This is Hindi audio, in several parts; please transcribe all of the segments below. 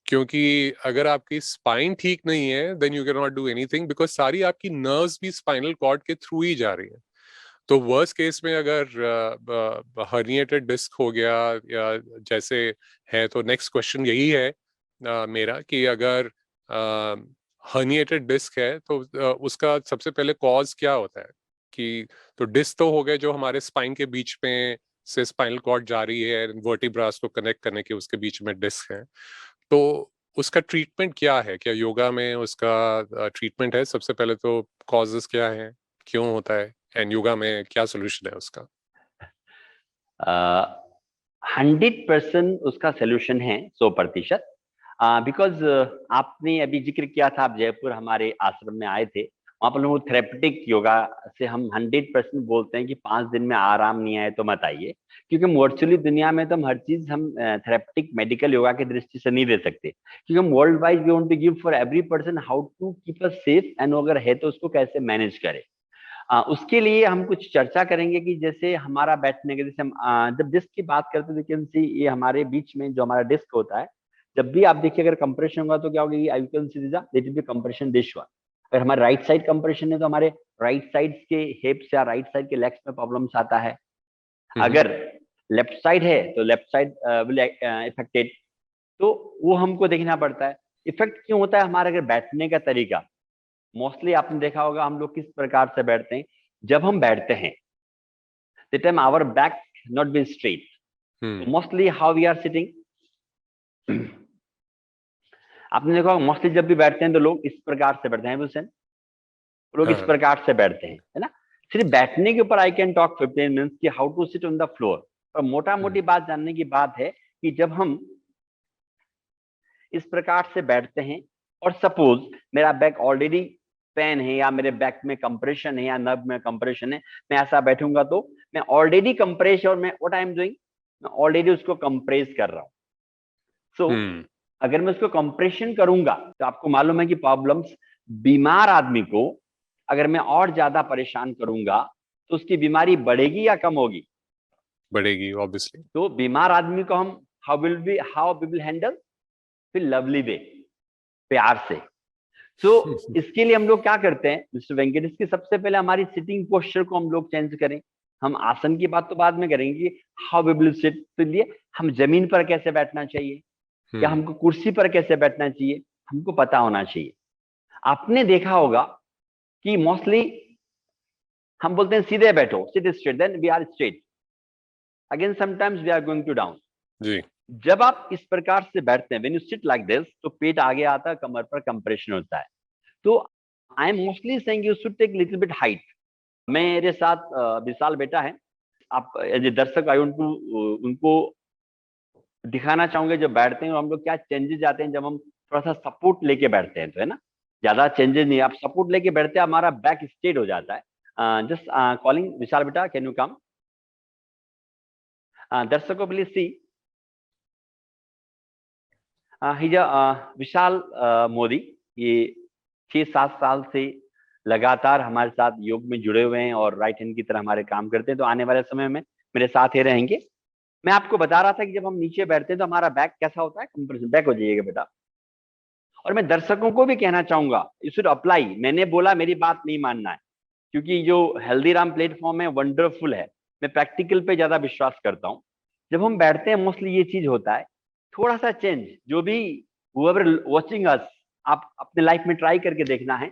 क्योंकि अगर आपकी स्पाइन ठीक नहीं है then you can not do anything, because सारी आपकी नर्व्स भी स्पाइनल कॉर्ड के थ्रू ही जा रही है। तो वर्स्ट केस में अगर हर्निएटेड डिस्क हो गया या जैसे है, तो नेक्स्ट क्वेश्चन यही है मेरा कि अगर हर्निएटेड डिस्क है तो उसका सबसे पहले कॉज क्या होता है कि, तो डिस्क तो हो गए जो हमारे स्पाइन के बीच में से स्पाइनल कॉर्ड जा रही है, वर्टिब्रास को कनेक्ट करने के उसके बीच में डिस्क है। तो उसका ट्रीटमेंट क्या है? क्या योगा में उसका ट्रीटमेंट है? सबसे पहले तो कॉजेस क्या है, क्यों होता है, एंड योगा में क्या सोल्यूशन है उसका? 100% उसका सोल्यूशन है, 100%। बिकॉज आपने अभी जिक्र किया था, आप जयपुर हमारे आश्रम में आए थे, वहां पर लोग थेरेपेटिक योगा से हम 100% बोलते हैं कि 5 दिन में आराम नहीं आए तो मत आइए, क्योंकि हम वर्चुअली दुनिया में तो हम हर चीज हम थेरेपेटिक मेडिकल योगा की दृष्टि से नहीं दे सकते, क्योंकि हम world wide we want to give for every person how to keep us safe, and अगर है तो उसको कैसे मैनेज करें। उसके लिए हम कुछ चर्चा करेंगे कि जैसे हमारा बैठने के, जैसे हम जब डिस्क की बात करते हैं, कैन सी ये हमारे बीच में जो हमारा डिस्क होता है, जब भी आप देखिए अगर कंप्रेशन होगा तो क्या होगा, I can see this B compression this one. अगर हमारे राइट साइड कंप्रेशन है तो हमारे राइट साइड के हिप्स या राइट साइड के लेग्स में प्रॉब्लम्स आता है। अगर लेफ्ट साइड है तो लेफ्ट साइड विल इफेक्टेड, तो वो हमको देखना पड़ता है। इफेक्ट क्यों होता है? हमारे अगर बैठने का तरीका, मोस्टली आपने देखा होगा हम लोग किस प्रकार से बैठते हैं। जब हम बैठते हैं the time our back not be straight, mostly how we are sitting, आपने देखा होगा मोस्टली जब भी बैठते हैं तो लोग इस प्रकार से बैठते हैं, हुसैन, लोग इस प्रकार से बैठते हैं, है ना। सिर्फ बैठने के ऊपर आई कैन टॉक 15 मिनट्स कि how to sit on the floor, और मोटा मोटी बात जानने की बात है कि जब हम इस प्रकार से बैठते हैं और सपोज मेरा बैक ऑलरेडी पेन है या मेरे बैक में कंप्रेशन है या नर्व में कंप्रेशन है, मैं ऐसा बैठूंगा तो मैं ऑलरेडी कंप्रेस, और मैं व्हाट आई एम डूइंग, मैं ऑलरेडी उसको कंप्रेस कर रहा हूं। सो अगर मैं उसको कंप्रेशन करूंगा तो आपको मालूम है कि प्रॉब्लम्स, बीमार आदमी को अगर मैं और ज्यादा परेशान करूंगा तो उसकी बीमारी बढ़ेगी या कम होगी? बढ़ेगी ऑब्वियसली। तो बीमार आदमी को हम हाउ वी विल हैंडल, फिर लवली वे, प्यार से। सो इसके लिए हम लोग क्या करते हैं मिस्टर वेंकटेश, की सबसे पहले हमारी सिटिंग पोस्चर को हम लोग चेंज करें। हम आसन की बात तो बाद में करेंगे, हाउ वी विल सिट, तो लिए हम जमीन पर कैसे बैठना चाहिए या हमको कुर्सी पर कैसे बैठना चाहिए, हमको पता होना चाहिए। आपने देखा होगा कि मोस्टली हम बोलते हैं सीधे बैठो, sit straight, then we are straight, again sometimes we are going to down. जी। जब आप इस प्रकार से बैठते हैं, when you sit like this, तो पेट आगे आता है, कमर पर कंप्रेशन होता है। तो I am mostly saying you should take little bit height. मेरे साथ विशाल बेटा है, आप एज ए दर्शक आई वांट टू उनको दिखाना चाहूंगे जब बैठते हैं हम लोग क्या चेंजेस आते हैं जब हम थोड़ा सा सपोर्ट लेके बैठते हैं, तो है ना, ज्यादा चेंजेस नहीं, आप सपोर्ट लेके बैठते हैं हमारा बैक स्ट्रेट हो जाता है। जस्ट कॉलिंग विशाल बेटा, कैन यू कम? दर्शकों प्लीज सी, विशाल मोदी, ये 6-7 साल से लगातार हमारे साथ योग में जुड़े हुए हैं और राइट हैंड की तरह हमारे काम करते हैं, तो आने वाले समय में मेरे साथ ही रहेंगे। मैं आपको बता रहा था कि जब हम नीचे बैठते हैं तो हमारा बैक कैसा होता है, कंप्रेशन बैक हो जाइएगा बेटा। और मैं दर्शकों को भी कहना चाहूंगा, यू शुड अप्लाई, मैंने बोला मेरी बात नहीं मानना है, क्योंकि जो हेल्दीराम प्लेटफॉर्म है वंडरफुल है, मैं प्रैक्टिकल पे ज्यादा विश्वास करता हूँ। जब हम बैठते हैं मोस्टली ये चीज होता है, थोड़ा सा चेंज, जो भी whoever watching us, आप अपने लाइफ में ट्राई करके देखना है।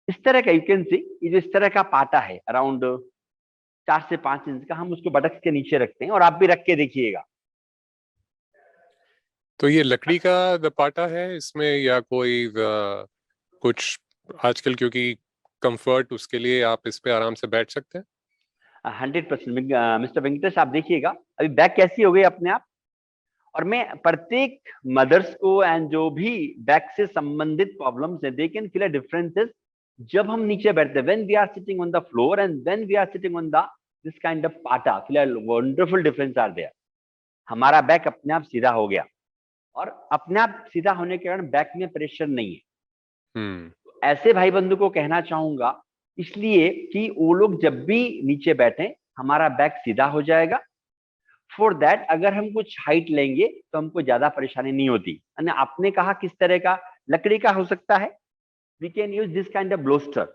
इस तरह का यू कैन सी, ये जो इस तरह का पाटा है अराउंड 4 से 5 इंच का, हम उसको बटक्स के नीचे रखते हैं और आप भी रख के देखिएगा। तो ये लकड़ी का दपाटा है इसमें या कोई कुछ आजकल, क्योंकि कंफर्ट उसके लिए आप इस पे आराम से बैठ सकते हैं? 100% मिस्टर वेंकटेश, आप देखिएगा अभी बैक कैसी हो गई अपने आप। और मैं प्रत्येक मदर्स को एंड जो भी बैक से संबंधित प्रॉब्लम्स है, they can feel a differences जब हम नीचे बैठते हैं, when we are sitting on the floor and when we are sitting on the this kind of पाटा, फिलहाल वंडरफुल डिफरेंस आर देयर। हमारा बैक अपने आप सीधा हो गया, और अपने आप सीधा होने के कारण बैक में प्रेशर नहीं है। ऐसे भाई बंधु को कहना चाहूंगा इसलिए कि वो लोग जब भी नीचे बैठे हमारा बैक सीधा हो जाएगा, फॉर दैट अगर हम कुछ हाइट लेंगे तो हमको ज्यादा परेशानी नहीं होती। आपने कहा किस तरह का, लकड़ी का हो सकता है, we can use this kind of bolster,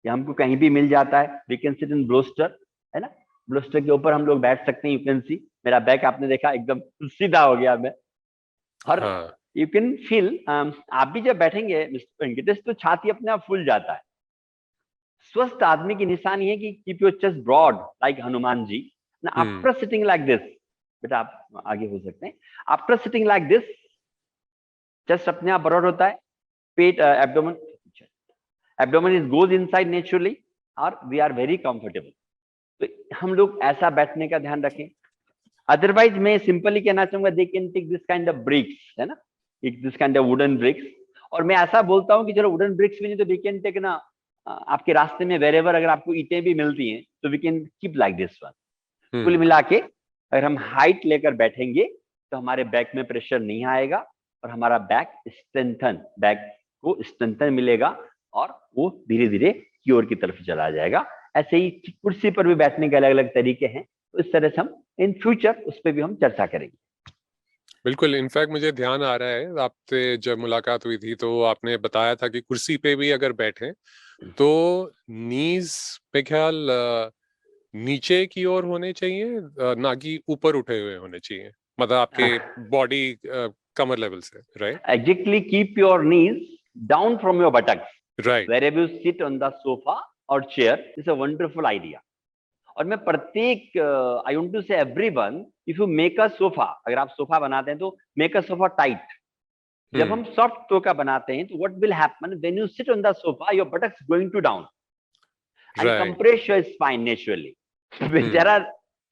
ये हमको कहीं भी मिल जाता है, we can sit in bolster, है ना, ब्लोस्टर के ऊपर हम लोग बैठ सकते हैं। यू कैन सी मेरा बैक आपने देखा एकदम सीधा हो गया मैं, और हाँ यू कैन फील, आप भी जब बैठेंगे मिस्टर वेंकटेश तो छाती अपने आप फूल जाता है। स्वस्थ आदमी की निशानी है कि keep your chest broad like Hanuman ji. After sitting like this, बेटा आप आगे हो सकते हैं, after sitting like this chest अपने आप ब्रॉड होता है, पेट abdomen abdomen is goes inside naturally, और वी आर वेरी कंफर्टेबल। तो हम लोग ऐसा बैठने का ध्यान रखें। अदरवाइज मैं सिंपली कहना चाहूंगा, they can take this kind of bricks, है ना, this kind of wooden bricks. और मैं ऐसा बोलता हूँ कि चलो वुडन ब्रिक्स भी नहीं तो वी कैन टेक ना, आपके रास्ते में वेरेवर अगर आपको ईंटें भी मिलती हैं तो we can keep like this one. कुल मिला के अगर हम हाइट लेकर बैठेंगे तो हमारे बैक में प्रेशर नहीं आएगा, और हमारा बैक को स्ट्रेंथन मिलेगा, और वो धीरे धीरे क्योर की तरफ चला जाएगा। ऐसे ही कुर्सी पर भी बैठने के अलग अलग तरीके हैं, तो इस तरह से हम इन फ्यूचर उस पर भी हम चर्चा करेंगे। बिल्कुल, इनफैक्ट मुझे ध्यान आ रहा है आपसे जब मुलाकात हुई थी तो आपने बताया था कि कुर्सी पे भी अगर बैठे तो नीज पे ख्याल नीचे की ओर होने चाहिए, ना कि ऊपर उठे हुए होने चाहिए, मतलब आपके बॉडी कमर लेवल से, right? Exactly, keep your knees down from your buttocks. Right. Wherever you sit on the sofa or chair, is a wonderful idea. और मैं प्रत्येक आई वांट टू से everyone, if you make a sofa, अगर आप सोफा बनाते हैं तो मेक अ सोफा टाइट। जब हम सॉफ्ट सोफा बनाते हैं तो what will happen, when you sit on the sofa your buttocks going to down and compress your spine naturally. बेचारा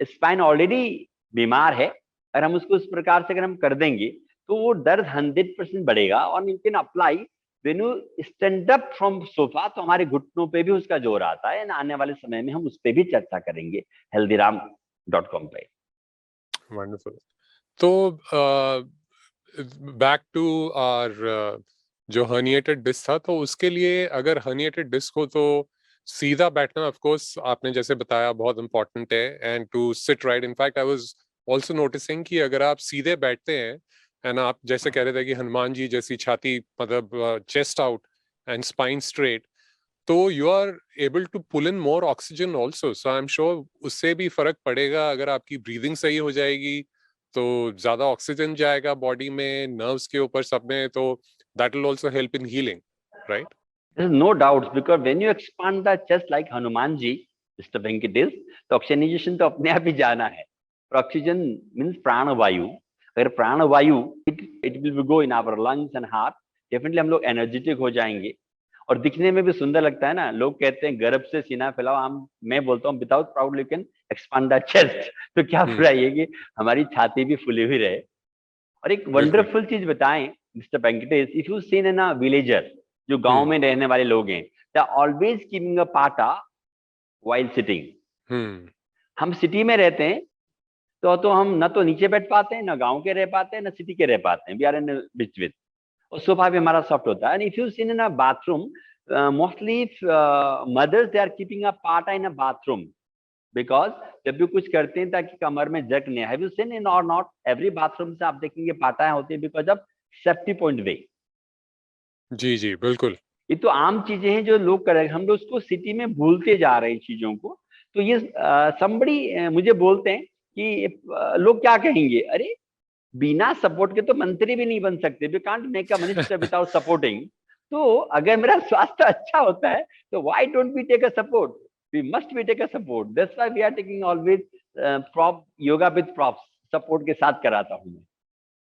स्पाइन ऑलरेडी बीमार है, अगर हम उसको इस प्रकार से अगर हम कर देंगे तो वो दर्द 100% बढ़ेगा। और you can apply when you stand up from sofa, तो हमारे घुटनों पे भी उसका जोर आता है। आने वाले समय में हम उस पर भी चर्चा करेंगे healthyram.com पे। वंडरफुल। तो बैक टू आवर जो हर्निएटेड डिस्क था, तो उसके लिए अगर हर्निएटेड डिस्क हो तो सीधा बैठना ऑफ कोर्स आपने जैसे बताया बहुत इंपॉर्टेंट है, and to sit right. In fact I was also noticing कि अगर आप सीधे बैठते हैं एंड आप जैसे कह रहे थे कि हनुमान जी जैसी छाती, मतलब chest out and spine straight, तो you are able to pull in more oxygen also. So I am sure उससे भी फर्क पड़ेगा। अगर आपकी ब्रीदिंग सही हो जाएगी तो ज्यादा ऑक्सीजन जाएगा बॉडी में, नर्व्स के ऊपर, सब में, तो that will also help in healing, right? There is no doubts, because when you expand the chest like Hanuman ji, Mr. Venkatesh, तो ऑक्सीजनेशन तो अपने आप ही जाना है। और ऑक्सीजन मीन्स प्राण वायु। अगर प्राण वायु it will go in our lungs and heart, definitely हम लोग एनर्जेटिक हो जाएंगे और दिखने में भी सुंदर लगता है ना। लोग कहते हैं गर्भ से सीना फैलाओ, मैं बोलता हूँ without proud you can expand the chest. तो क्या बुरा है कि हमारी छाती भी फुली हुई रहे। और एक वंडरफुल चीज बताएं mister Venkatesh, if you seen in a villager, जो गांव में रहने वाले लोग हैं, they are always keeping a पाटा व्हाइल सिटिंग। हम सिटी में रहते हैं तो हम ना तो नीचे बैठ पाते हैं, ना गांव के रह पाते हैं, ना सिटी के रह पाते हैं, वी आर इन बिटवीन। और सोफा भी हमारा सॉफ्ट होता है। And if you seen in a bathroom, mostly mothers they are keeping a पाटा इन अ बाथरूम, बिकॉज जब भी कुछ करते हैं ताकि कमर में जग नहीं। हैव यू सीन इन और नॉट एवरी बाथरूम से आप देखेंगे पाटाएं होती है, बिकॉज ऑफ सेफ्टी पॉइंट वे। जी जी बिल्कुल। ये तो आम चीजें हैं जो लोग कर रहे हैं, हम लोग उसको सिटी में भूलते जा रहे हैं चीजों को। तो ये somebody मुझे बोलते हैं कि लोग क्या कहेंगे, अरे बिना सपोर्ट के तो मंत्री भी नहीं बन सकते, we can't make a minister without supporting. तो अगर मेरा स्वास्थ्य अच्छा होता है तो why don't we take a support, we must we take a support. That's why we are taking always prop, yoga with props, support के साथ कराता हूं मैं।